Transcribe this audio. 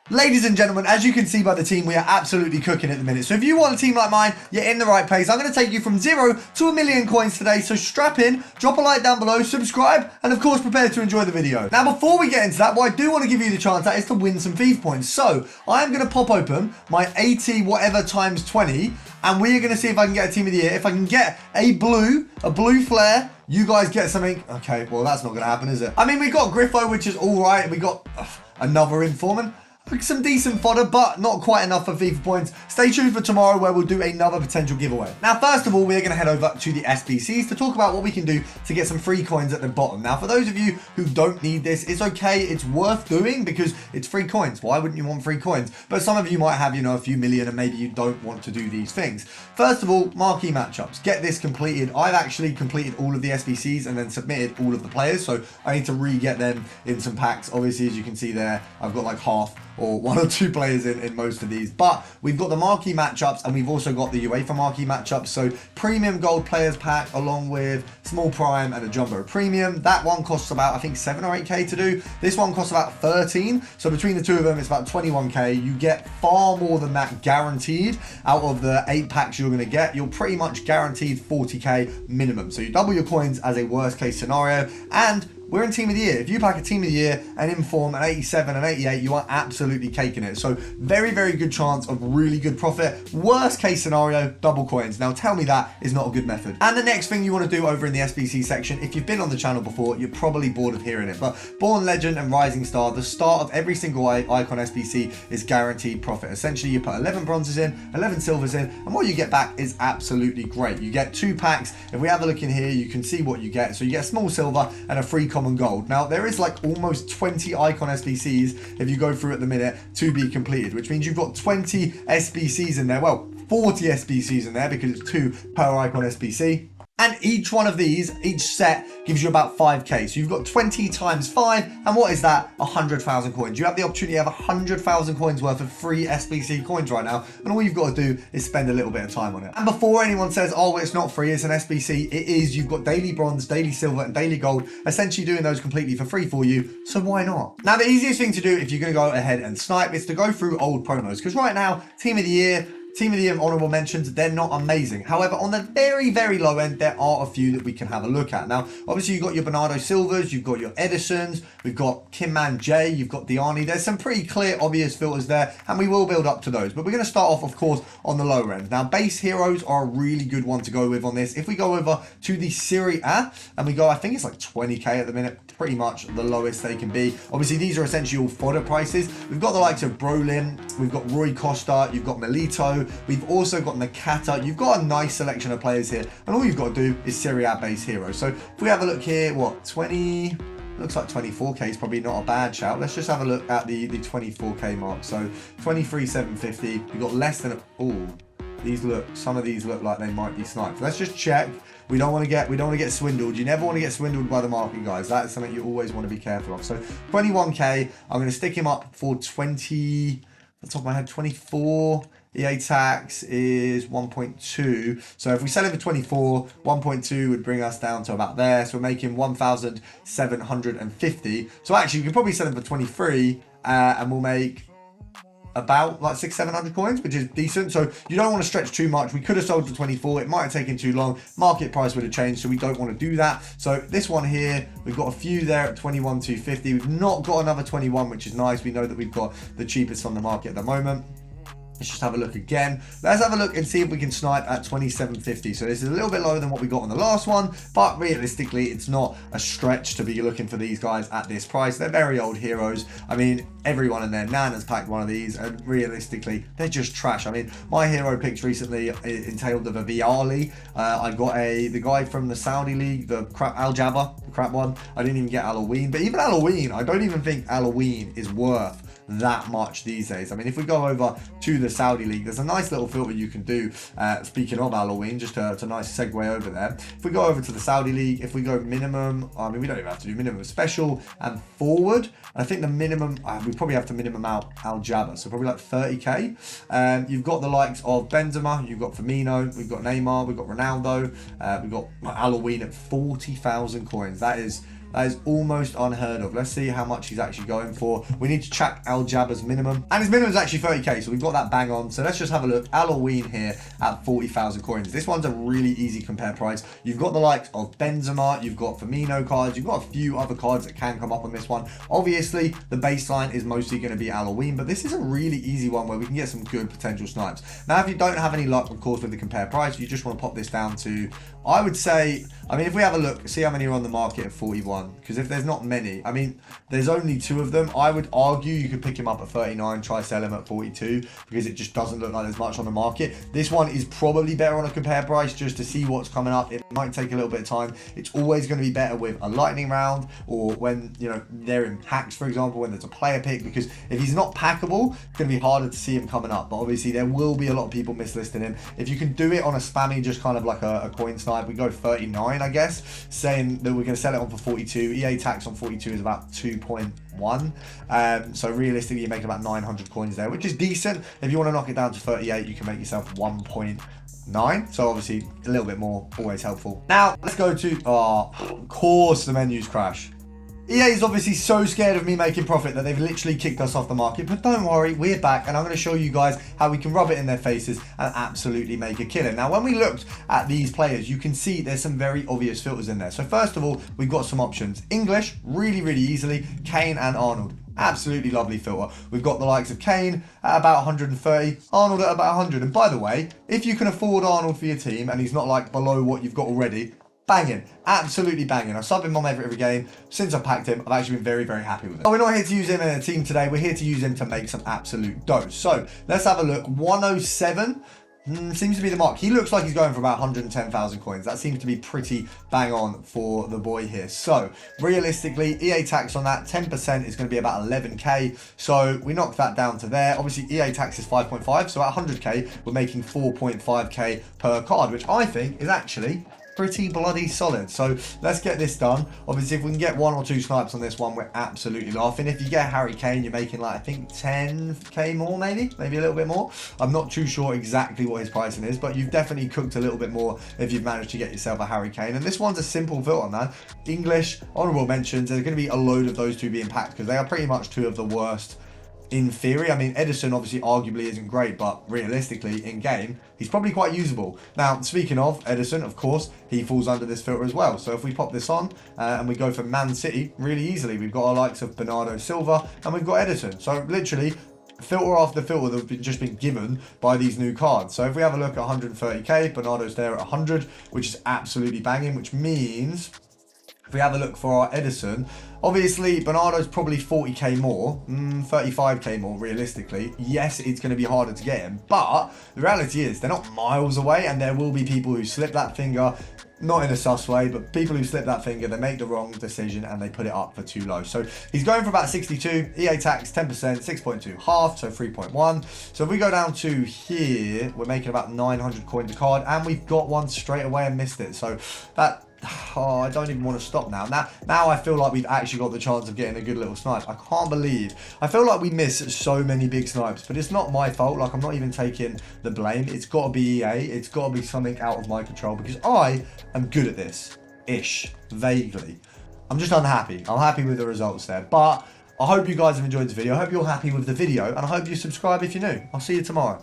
Ladies and gentlemen, as you can see by the team, we are absolutely cooking at the minute. So if you want a team like mine, you're in the right place. I'm going to take you from 0 to 1,000,000 coins today. So strap in, drop a like down below, subscribe, and of course, prepare to enjoy the video. Now, before we get into that, what I do want to give you the chance that is to win some FIFA points. So I am going to pop open my 80 whatever times 20, and we are going to see if I can get a team of the year. If I can get a blue flare, you guys get something. Okay, well, that's not going to happen, is it? I mean, we got Griffo, which is all right. We got another Informant. Some decent fodder, but not quite enough for FIFA points. Stay tuned for tomorrow where we'll do another potential giveaway. Now, first of all, we're going to head over to the SBCs to talk about what we can do to get some free coins at the bottom. Now, for those of you who don't need this, it's okay. It's worth doing because it's free coins. Why wouldn't you want free coins? But some of you might have, a few million and maybe you don't want to do these things. First of all, marquee matchups. Get this completed. I've actually completed all of the SBCs and then submitted all of the players. So I need to re-get them in some packs. Obviously, as you can see there, I've got like half or 1 or 2 players in most of these, but we've got the marquee matchups and we've also got the UEFA marquee matchups. So premium gold players pack along with small prime and a jumbo premium. That one costs about, I think, 7 or 8k to do. This one costs about 13. So between the two of them, it's about 21k. You get far more than that guaranteed out of the 8 packs you're going to get. You're pretty much guaranteed 40k minimum. So you double your coins as a worst case scenario, and we're in Team of the Year. If you pack a Team of the Year and Inform an 87 and 88, you are absolutely caking it. So very, very good chance of really good profit. Worst case scenario, double coins. Now tell me that is not a good method. And the next thing you want to do over in the SBC section, if you've been on the channel before, you're probably bored of hearing it, but Born Legend and Rising Star, the start of every single icon SBC is guaranteed profit. Essentially, you put 11 bronzes in, 11 silvers in, and what you get back is absolutely great. You get 2 packs. If we have a look in here, you can see what you get. So you get a small silver and a free common gold. Now there is like almost 20 icon SBCs if you go through at the minute to be completed, which means you've got 20 SBCs in there. Well, 40 SBCs in there because it's 2 per icon SBC. And each one of these, each set gives you about 5k. So you've got 20 times 5. And what is that? 100,000 coins. You have the opportunity to have 100,000 coins worth of free SBC coins right now. And all you've got to do is spend a little bit of time on it. And before anyone says, oh, it's not free, it's an SBC, it is. You've got daily bronze, daily silver, and daily gold, essentially doing those completely for free for you. So why not? Now, the easiest thing to do if you're going to go ahead and snipe is to go through old promos. Because right now, Team of the Year honorable mentions, they're not amazing. However, on the very, very low end, there are a few that we can have a look at. Now, obviously, you've got your Bernardo Silvers, you've got your Edisons, we've got Kimman J, you've got Diani. There's some pretty clear, obvious filters there, and we will build up to those. But we're going to start off, of course, on the lower end. Now, base heroes are a really good one to go with on this. If we go over to the Serie A, and we go, I think it's like 20k at the minute, pretty much the lowest they can be. Obviously, these are essentially all fodder prices. We've got the likes of Brolin, we've got Rui Costa, you've got Melito, we've also got Nakata. You've got a nice selection of players here, and all you've got to do is Serie A base heroes. So if we have a look here, what, 20, looks like 24k is probably not a bad shout. Let's just have a look at the 24k mark. So 23,750. We've got less than, some of these look like they might be sniped. Let's just check. We don't want to get swindled. You never want to get swindled by the market, guys. That is something you always want to be careful of. So 21k, I'm going to stick him up for 20, off the top of my head, 24. EA tax is 1.2. So if we sell it for 24, 1.2 would bring us down to about there. So we're making 1,750. So actually, we can probably sell it for 23 and we'll make about like 600-700 coins, which is decent. So you don't want to stretch too much. We could have sold for 24. It might have taken too long. Market price would have changed, so we don't want to do that. So this one here, we've got a few there at 21,250. We've not got another 21, which is nice. We know that we've got the cheapest on the market at the moment. Let's just have a look again. Let's have a look and see if we can snipe at 2750. So this is a little bit lower than what we got on the last one, but realistically, it's not a stretch to be looking for these guys at this price. They're very old heroes. I mean, everyone in their nan has packed one of these, and realistically, they're just trash. I mean, my hero picks recently entailed of a Viali. I got the guy from the Saudi league, the crap Al Jabba, the crap one. I didn't even get Halloween, but even Halloween, I don't even think Halloween is worth that much these days. I mean, if we go over to the Saudi league, there's a nice little filter you can do. Speaking of Halloween, just a nice segue over there. If we go over to the Saudi league, if we go minimum, I mean, we don't even have to do minimum, special and forward. I think the minimum, we probably have to minimum out Al Jabba, so probably like 30k. You've got the likes of Benzema, you've got Firmino, we've got Neymar, we've got Ronaldo, we've got Halloween at 40,000 coins. That is That is almost unheard of. Let's see how much he's actually going for. We need to check Al Jabba's minimum. And his minimum is actually 30k, so we've got that bang on. So let's just have a look. Halloween here at 40,000 coins. This one's a really easy compare price. You've got the likes of Benzema, you've got Firmino cards, you've got a few other cards that can come up on this one. Obviously, the baseline is mostly going to be Halloween, but this is a really easy one where we can get some good potential snipes. Now, if you don't have any luck, of course, with the compare price, you just want to pop this down to, I would say, I mean, if we have a look, see how many are on the market at 41, because if there's not many, I mean, there's only 2 of them. I would argue you could pick him up at 39, try sell him at 42, because it just doesn't look like there's much on the market. This one is probably better on a compare price just to see what's coming up. It might take a little bit of time. It's always going to be better with a lightning round, or when, you know, they're in packs, for example, when there's a player pick, because if he's not packable, it's going to be harder to see him coming up. But obviously there will be a lot of people mislisting him. If you can do it on a spammy, just kind of like a coin snipe, we go 39, I guess, saying that we're going to sell it on for 42. EA tax on 42 is about 2.1. So realistically, you're making about 900 coins there, which is decent. If you want to knock it down to 38, you can make yourself 1.9. So obviously a little bit more, always helpful. Now let's go to, of course the menus crash. EA is obviously so scared of me making profit that they've literally kicked us off the market, but don't worry, we're back, and I'm going to show you guys how we can rub it in their faces and absolutely make a killing. Now, when we looked at these players, you can see there's some very obvious filters in there. So first of all, we've got some options. English, really easily, Kane and Arnold. Absolutely lovely filter. We've got the likes of Kane at about 130, Arnold at about 100. And by the way, if you can afford Arnold for your team and he's not like below what you've got already, banging, absolutely banging. I sub him on every game. Since I packed him, I've actually been very happy with it. But we're not here to use him in a team today. We're here to use him to make some absolute dough. So let's have a look. 107 seems to be the mark. He looks like he's going for about 110,000 coins. That seems to be pretty bang on for the boy here. So realistically, EA tax on that 10% is going to be about 11k. So we knocked that down to there. Obviously, EA tax is 5.5. So at 100k, we're making 4.5k per card, which I think is actually pretty bloody solid. So let's get this done. Obviously, if we can get 1 or 2 snipes on this one, we're absolutely laughing. If you get Harry Kane, you're making like, I think 10k more, maybe a little bit more. I'm not too sure exactly what his pricing is, but you've definitely cooked a little bit more if you've managed to get yourself a Harry Kane. And this one's a simple filter, man. English, honorable mentions, there's going to be a load of those 2 being packed because they are pretty much 2 of the worst in theory. I mean, Edison obviously arguably isn't great, but realistically in game, he's probably quite usable. Now, speaking of Edison, of course, he falls under this filter as well. So if we pop this on and we go for Man City really easily, we've got our likes of Bernardo Silva and we've got Edison. So literally, filter after filter that have just been given by these new cards. So if we have a look at 130k, Bernardo's there at 100, which is absolutely banging, which means if we have a look for our Edison, obviously Bernardo's probably 40k more, 35k more realistically. Yes, it's going to be harder to get him, but the reality is they're not miles away, and there will be people who slip that finger, not in a sus way, but people who slip that finger, they make the wrong decision and they put it up for too low. So he's going for about 62, EA tax 10%, 6.2 half, so 3.1. So if we go down to here, we're making about 900 coins a card, and we've got one straight away and missed it. So that, oh, I don't even want to stop now. Now I feel like we've actually got the chance of getting a good little snipe. I can't believe. I feel like we miss so many big snipes, but it's not my fault. Like, I'm not even taking the blame. It's got to be EA. It's got to be something out of my control because I am good at this. Ish. Vaguely. I'm just unhappy. I'm happy with the results there. But I hope you guys have enjoyed this video. I hope you're happy with the video, and I hope you subscribe if you're new. I'll see you tomorrow.